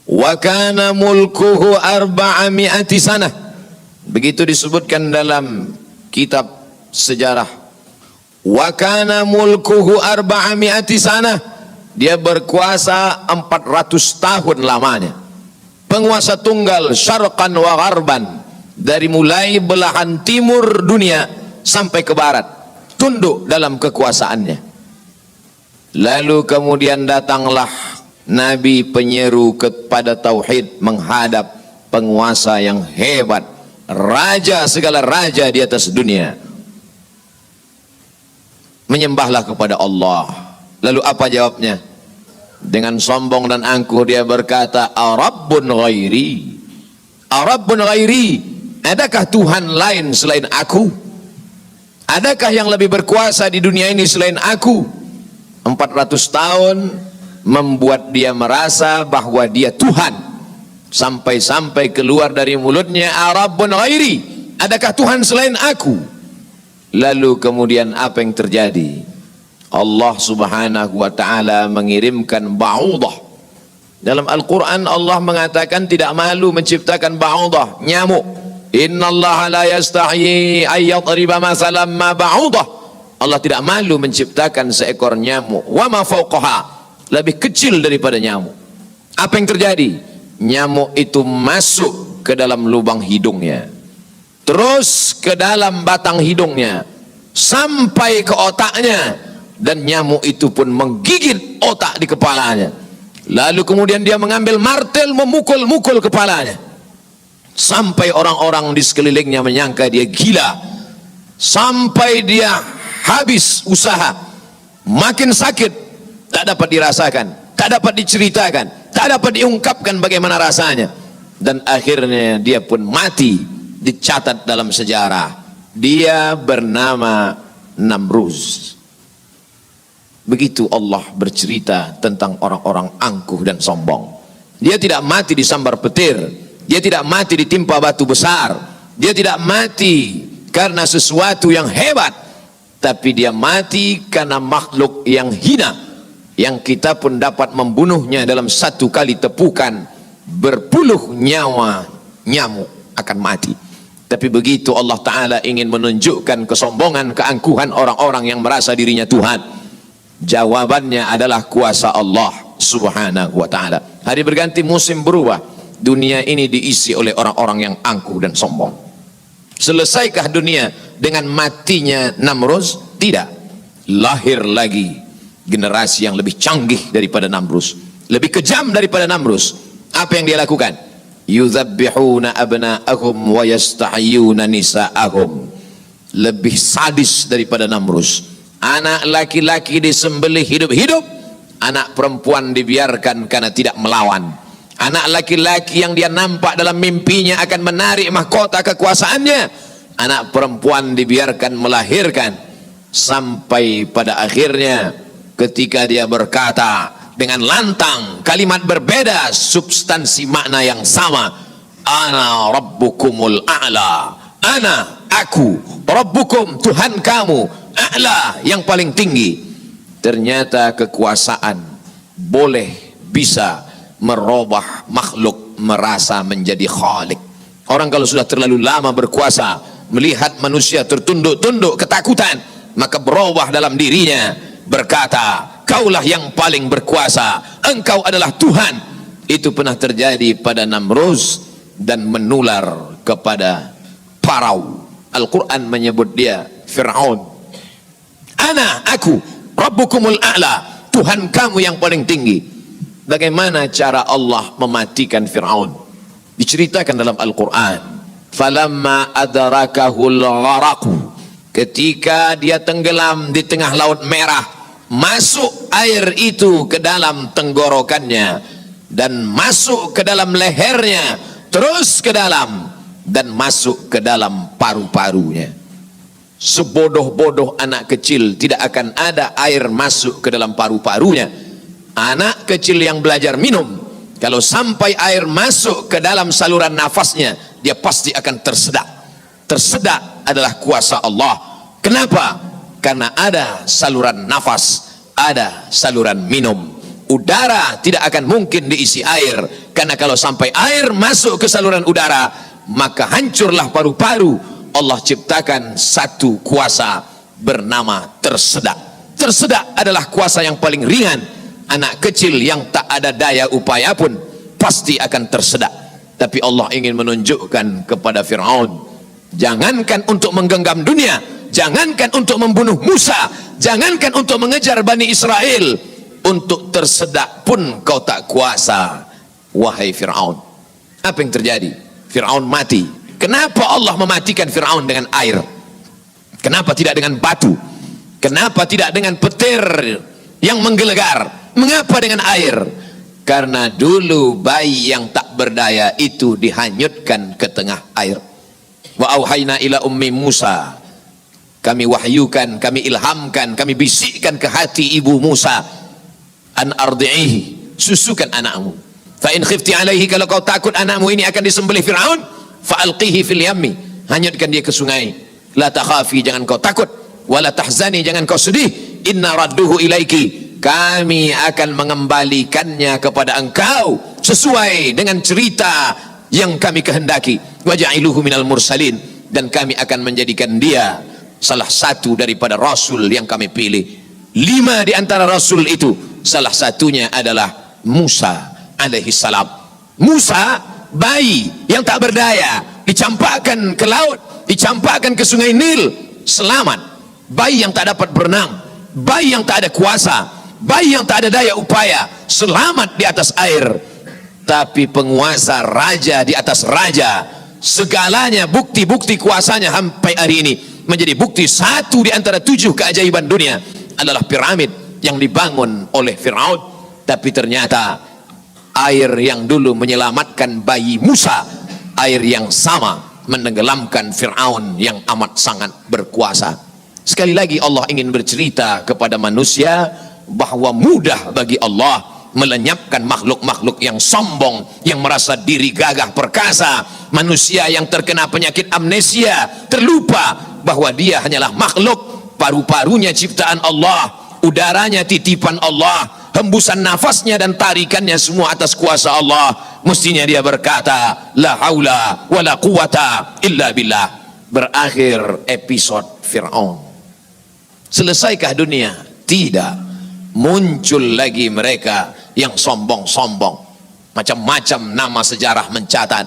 wa kana mulkuhu arba'ami'ati sanah. Begitu disebutkan dalam kitab sejarah. Wa kana mulkuhu arba'ami'ati sanah. Dia berkuasa 400 tahun lamanya. Penguasa tunggal syarqan wa gharban, dari mulai belahan timur dunia sampai ke barat, tunduk dalam kekuasaannya. Lalu kemudian datanglah Nabi penyeru kepada tauhid, menghadap penguasa yang hebat, raja segala raja di atas dunia. Menyembahlah kepada Allah. Lalu apa jawabnya? Dengan sombong dan angkuh dia berkata, Arabbun ghairi, Arabbun ghairi, adakah Tuhan lain selain aku? Adakah yang lebih berkuasa di dunia ini selain aku? 400 tahun membuat dia merasa bahwa dia Tuhan, sampai-sampai keluar dari mulutnya, Arabbun ghairi, adakah Tuhan selain aku? Lalu kemudian apa yang terjadi? Allah subhanahu wa ta'ala mengirimkan ba'udah. Dalam Al-Quran Allah mengatakan tidak malu menciptakan ba'udah, nyamuk. Innallaha la yastahyi ayyadriba masalam ma ba'udah. Allah tidak malu menciptakan seekor nyamuk. Wa ma fauqaha, lebih kecil daripada nyamuk. Apa yang terjadi? Nyamuk itu masuk ke dalam lubang hidungnya, terus ke dalam batang hidungnya, sampai ke otaknya, dan nyamuk itu pun menggigit otak di kepalanya. Lalu kemudian dia mengambil martel memukul-mukul kepalanya, sampai orang-orang di sekelilingnya menyangka dia gila, sampai dia habis usaha, makin sakit, tak dapat dirasakan, tak dapat diceritakan, tak dapat diungkapkan bagaimana rasanya, dan akhirnya dia pun mati. Dicatat dalam sejarah, dia bernama Namruz. Begitu Allah bercerita tentang orang-orang angkuh dan sombong. Dia tidak mati disambar petir, dia tidak mati ditimpa batu besar, dia tidak mati karena sesuatu yang hebat, tapi dia mati karena makhluk yang hina, yang kita pun dapat membunuhnya dalam satu kali tepukan. Berpuluh nyawa nyamuk akan mati. Tapi begitu Allah Ta'ala ingin menunjukkan kesombongan, keangkuhan orang-orang yang merasa dirinya Tuhan, jawabannya adalah kuasa Allah Subhanahu wa Ta'ala. Hari berganti, musim berubah, dunia ini diisi oleh orang-orang yang angkuh dan sombong. Selesaikah dunia dengan matinya Namruz? Tidak. Lahir lagi generasi yang lebih canggih daripada Namruz, lebih kejam daripada Namruz. Apa yang dia lakukan? Yudzabbihuna abna'ahum wa yastahyuna nisa'ahum. Lebih sadis daripada Namruz. Anak laki-laki disembelih hidup-hidup, anak perempuan dibiarkan karena tidak melawan. Anak laki-laki yang dia nampak dalam mimpinya akan menarik mahkota kekuasaannya, anak perempuan dibiarkan melahirkan. Sampai pada akhirnya ketika dia berkata dengan lantang, kalimat berbeda, substansi makna yang sama, ana rabbukumul a'la, ana, aku, rabbukum, Tuhan kamu, a'la, yang paling tinggi. Ternyata kekuasaan boleh bisa merubah makhluk merasa menjadi khalik. Orang kalau sudah terlalu lama berkuasa, melihat manusia tertunduk-tunduk ketakutan, maka berubah dalam dirinya, berkata, kaulah yang paling berkuasa, engkau adalah Tuhan. Itu pernah terjadi pada Namruz dan menular kepada Farao. Al-Quran menyebut dia Fir'aun. Ana, aku, Rabbukumul a'la, Tuhan kamu yang paling tinggi. Bagaimana cara Allah mematikan Fir'aun? Diceritakan dalam Al-Quran. Falamma adrakahul gharaqu, ketika dia tenggelam di tengah laut merah, masuk air itu ke dalam tenggorokannya dan masuk ke dalam lehernya, terus ke dalam dan masuk ke dalam paru-parunya. Sebodoh-bodoh anak kecil tidak akan ada air masuk ke dalam paru-parunya. Anak kecil yang belajar minum, kalau sampai air masuk ke dalam saluran nafasnya, dia pasti akan tersedak. Tersedak adalah kuasa Allah. Kenapa? Karena ada saluran nafas, ada saluran minum, Udara tidak akan mungkin diisi air, karena kalau sampai air masuk ke saluran udara, maka hancurlah paru-paru. Allah ciptakan satu kuasa bernama tersedak. Tersedak adalah kuasa yang paling ringan. Anak kecil yang tak ada daya upaya pun pasti akan tersedak. Tapi Allah ingin menunjukkan kepada Fir'aun, jangankan untuk menggenggam dunia, jangankan untuk membunuh Musa, jangankan untuk mengejar Bani Israel, untuk tersedak pun kau tak kuasa, wahai Fir'aun. Apa yang terjadi? Fir'aun mati. Kenapa Allah mematikan Fir'aun dengan air? Kenapa tidak dengan batu? Kenapa tidak dengan petir yang menggelegar? Mengapa dengan air? Karena dulu bayi yang tak berdaya itu dihanyutkan ke tengah air. Wa auhayna ila ummi Musa, kami wahyukan, kami ilhamkan, kami bisikkan ke hati ibu Musa, an ardi'ihi, susukan anakmu. Fa in khifti alaihi, kalau kau takut anakmu ini akan disembelih Fir'aun, fa alqihi fil yammi, hanyutkan dia ke sungai. La takhafi, jangan kau takut, wala tahzani, jangan kau sedih, inna radduhu ilaiki, kami akan mengembalikannya kepada engkau sesuai dengan cerita yang kami kehendaki. Wa ja'iluhu minal mursalin, dan kami akan menjadikan dia salah satu daripada rasul yang kami pilih. 5 di antara rasul itu, salah satunya adalah Musa alaihi salam. Musa, bayi yang tak berdaya, dicampakkan ke laut, dicampakkan ke sungai Nil, selamat. Bayi yang tak dapat berenang, bayi yang tak ada kuasa, bayi yang tak ada daya upaya, selamat di atas air. Tapi penguasa, raja di atas raja, segalanya, bukti-bukti kuasanya sampai hari ini menjadi bukti. Satu di antara 7 keajaiban dunia adalah piramid yang dibangun oleh Fir'aun. Tapi ternyata air yang dulu menyelamatkan bayi Musa, air yang sama menenggelamkan Fir'aun yang amat sangat berkuasa. Sekali lagi Allah ingin bercerita kepada manusia bahwa mudah bagi Allah melenyapkan makhluk-makhluk yang sombong, yang merasa diri gagah perkasa, manusia yang terkena penyakit amnesia, terlupa bahwa dia hanyalah makhluk, paru-parunya ciptaan Allah, udaranya titipan Allah, hembusan nafasnya dan tarikannya semua atas kuasa Allah. Mestinya dia berkata, la haula wa la quwata illa billah. Berakhir episode Fir'aun. Selesaikah dunia? Tidak. Muncul lagi mereka yang sombong-sombong, macam-macam nama sejarah mencatat.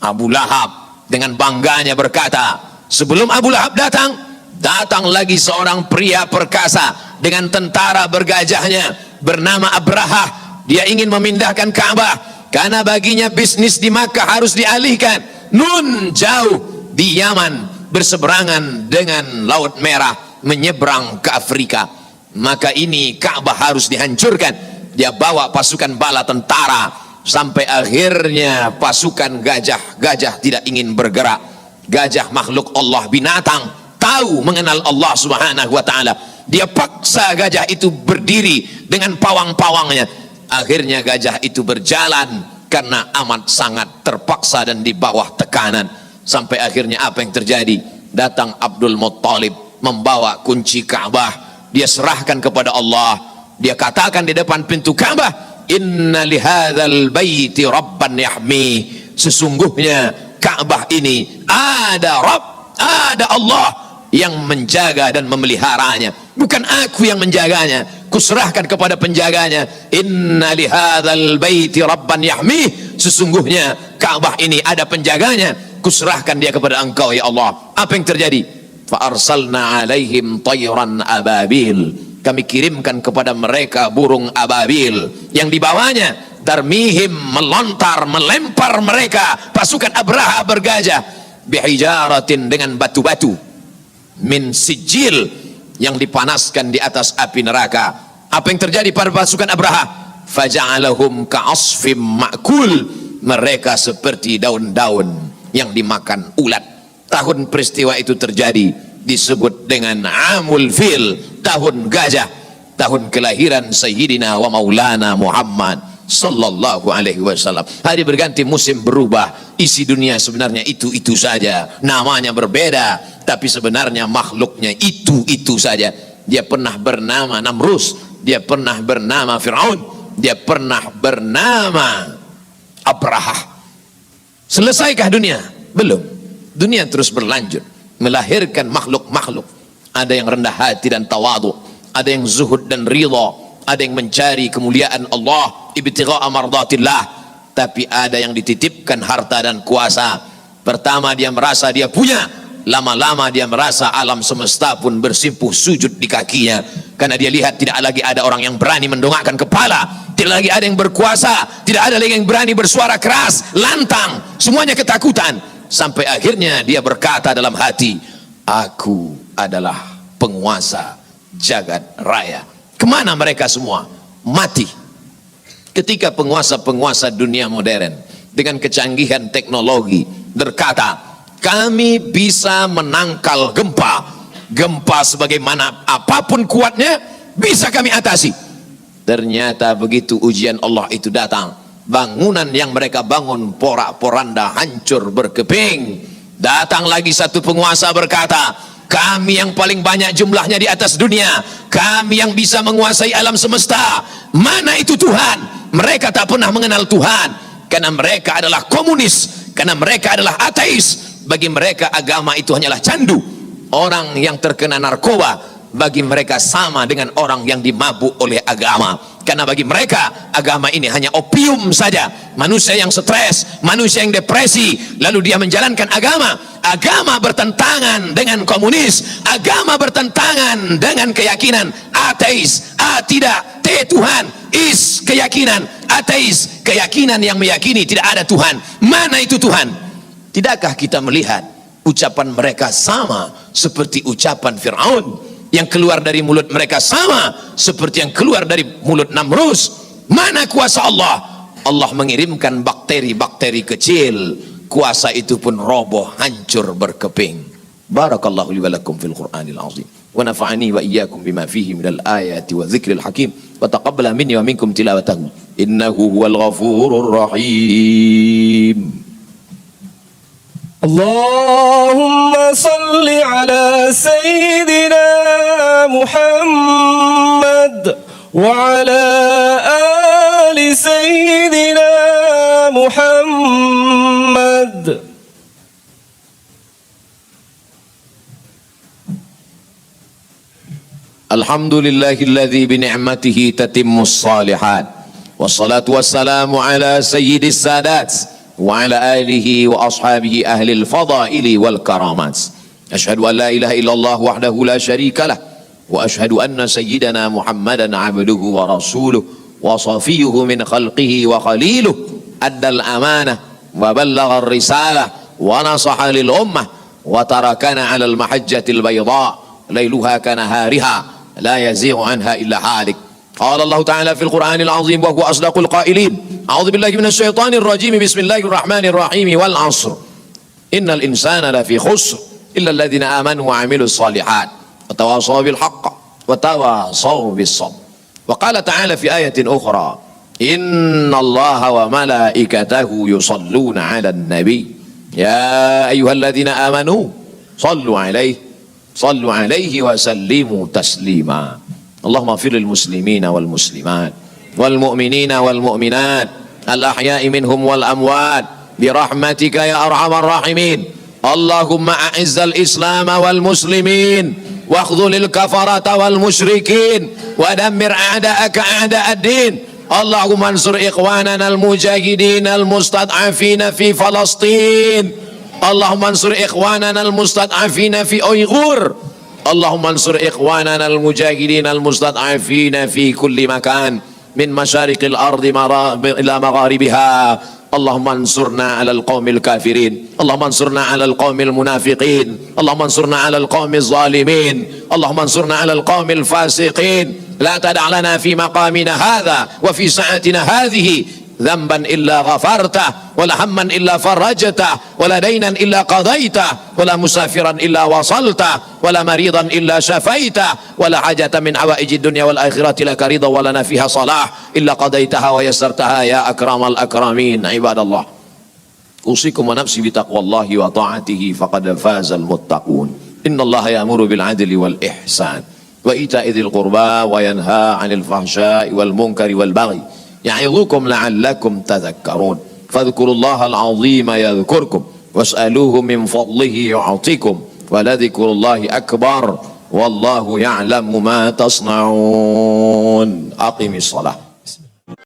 Abu Lahab dengan bangganya berkata, sebelum Abu Lahab datang, datang lagi seorang pria perkasa dengan tentara bergajahnya bernama Abrahah. Dia ingin memindahkan Ka'bah karena baginya bisnis di Makkah harus dialihkan. Nun, jauh di Yaman, berseberangan dengan Laut Merah, menyeberang ke Afrika. Maka ini Ka'bah harus dihancurkan. Dia bawa pasukan bala tentara, sampai akhirnya pasukan gajah tidak ingin bergerak. Gajah makhluk Allah, binatang, tahu mengenal Allah subhanahu wa ta'ala. Dia paksa gajah itu berdiri dengan pawang-pawangnya. Akhirnya gajah itu berjalan karena amat sangat terpaksa dan di bawah tekanan. Sampai akhirnya apa yang terjadi? Datang Abdul Muttalib membawa kunci Ka'bah. Dia serahkan kepada Allah. Dia katakan di depan pintu Ka'bah, inna lihadzal baiti rabban yahmi, sesungguhnya Ka'bah ini ada Rabb, ada Allah yang menjaga dan memeliharanya, bukan aku yang menjaganya, kuserahkan kepada penjaganya. Inna lihadzal baiti rabban yahmi, sesungguhnya Ka'bah ini ada penjaganya, kuserahkan dia kepada engkau ya Allah. Apa yang terjadi? Fa arsalna alaihim tayran ababil, kami kirimkan kepada mereka burung ababil yang dibawanya tarmihim, melontar, melempar mereka pasukan Abraha bergajah, bihijaratin, dengan batu-batu, min sijil, yang dipanaskan di atas api neraka. Apa yang terjadi pada pasukan Abraha? Faja'alahum ka'asfim ma'kul, mereka seperti daun-daun yang dimakan ulat. Tahun peristiwa itu terjadi disebut dengan Amul Fil, tahun gajah, tahun kelahiran Sayyidina wa Maulana Muhammad sallallahu alaihi wasallam. Hari berganti, musim berubah, isi dunia sebenarnya itu saja, namanya berbeda, tapi sebenarnya makhluknya itu saja. Dia pernah bernama Namrus, dia pernah bernama Fir'aun, dia pernah bernama Abraha. Selesaikah dunia? Belum. Dunia terus berlanjut, melahirkan makhluk-makhluk. Ada yang rendah hati dan tawadu, ada yang zuhud dan ridha, ada yang mencari kemuliaan Allah, ibtigha'a mardatillah. Tapi ada yang dititipkan harta dan kuasa. Pertama dia merasa dia punya, lama-lama dia merasa alam semesta pun bersimpuh sujud di kakinya, karena dia lihat tidak lagi ada orang yang berani mendongakkan kepala, tidak lagi ada yang berkuasa, tidak ada lagi yang berani bersuara keras, lantang, semuanya ketakutan. Sampai akhirnya dia berkata dalam hati, aku adalah penguasa jagat raya. Kemana mereka semua? Mati. Ketika penguasa-penguasa dunia modern dengan kecanggihan teknologi berkata, kami bisa menangkal gempa. Gempa sebagaimana apapun kuatnya bisa kami atasi. Ternyata begitu ujian Allah itu datang, bangunan yang mereka bangun porak-poranda, hancur berkeping. Datang lagi satu penguasa berkata, kami yang paling banyak jumlahnya di atas dunia, kami yang bisa menguasai alam semesta. Mana itu Tuhan? Mereka tak pernah mengenal Tuhan, karena mereka adalah komunis, karena mereka adalah ateis. Bagi mereka agama itu hanyalah candu. Orang yang terkena narkoba bagi mereka sama dengan orang yang dimabuk oleh agama, karena bagi mereka agama ini hanya opium saja. Manusia yang stres, manusia yang depresi, lalu dia menjalankan agama. Agama bertentangan dengan komunis, agama bertentangan dengan keyakinan ateis. A tidak, T Tuhan, is keyakinan ateis, keyakinan yang meyakini tidak ada Tuhan. Mana itu Tuhan? Tidakkah kita melihat ucapan mereka sama seperti ucapan Fir'aun, yang keluar dari mulut mereka sama seperti yang keluar dari mulut Namrus? Mana kuasa Allah? Allah mengirimkan bakteri-bakteri kecil, kuasa itu pun roboh, hancur berkeping. Barakallahu li wa lakum fil Qur'anil azim, wa nafa'ani wa iyyakum bima fihi minal ayati wa dzikril hakim, wa taqabbala minni wa minkum tilawatahu innahu huwal ghafurur rahim. اللهم صل على سيدنا محمد وعلى آل سيدنا محمد. الحمد لله الذي بنعمته تتم الصالحات، والصلاة والسلام على سيد السادات وعلى آله وأصحابه أهل الفضائل والكرامات. أشهد أن لا إله إلا الله وحده لا شريك له، وأشهد أن سيدنا محمدا عبده ورسوله وصفيه من خلقه وخليله، أدى الأمانة وبلغ الرسالة ونصح للأمة، وتركنا على المحجة البيضاء ليلها كنهارها لا يزيغ عنها إلا هالك. قال الله تعالى في القرآن العظيم وهو أصدق القائلين: أعوذ بالله من الشيطان الرجيم، بسم الله الرحمن الرحيم، والعصر إن الإنسان لفي خسر إلا الذين آمنوا وعملوا الصالحات وتواصوا بالحق وتواصوا بالصبر. وقال تعالى في آية أخرى: إن الله وملائكته يصلون على النبي يا أيها الذين آمنوا صلوا عليه وسلموا تسليما. اللهم اغفر للمسلمين والمسلمات والمؤمنين والمؤمنات الأحياء منهم والأموات برحمتك يا أرحم الراحمين. اللهم أعز الإسلام والمسلمين واخذل الكفرة والمشركين ودمر أعداءك أعداء الدين. اللهم انصر إخواننا المجاهدين المستضعفين في فلسطين. اللهم انصر إخواننا المستضعفين في أيغور. اللهم انصر إخواننا المجاهدين المستضعفين في كل مكان من مشارق الأرض إلى مغاربها. اللهم انصرنا على القوم الكافرين، اللهم انصرنا على القوم المنافقين، اللهم انصرنا على القوم الظالمين، اللهم انصرنا على القوم الفاسقين. لا تدع لنا في مقامنا هذا وفي ساعتنا هذه ذنبا إلا غفرته، ولا هما إلا فرجته، ولا دينا إلا قضيته، ولا مسافرا إلا وصلته، ولا مريضا إلا شفيته، ولا حاجة من حوائج الدنيا والآخرة لك رضا ولنا فيها صلاح إلا قضيتها ويسرتها يا أكرم الأكرمين. عباد الله، أوصيكم ونفسي بتقوى الله وطاعته فقد فاز المتقون. إن الله يأمر بالعدل والإحسان وإيتاء ذي القربى وينهى عن الفحشاء والمنكر والبغي يعظكم لعلكم تذكرون فاذكروا الله العظيم يذكركم واسألوه من فضله يعطيكم ولذكر الله أكبر والله يعلم ما تصنعون. أقم الصلاة.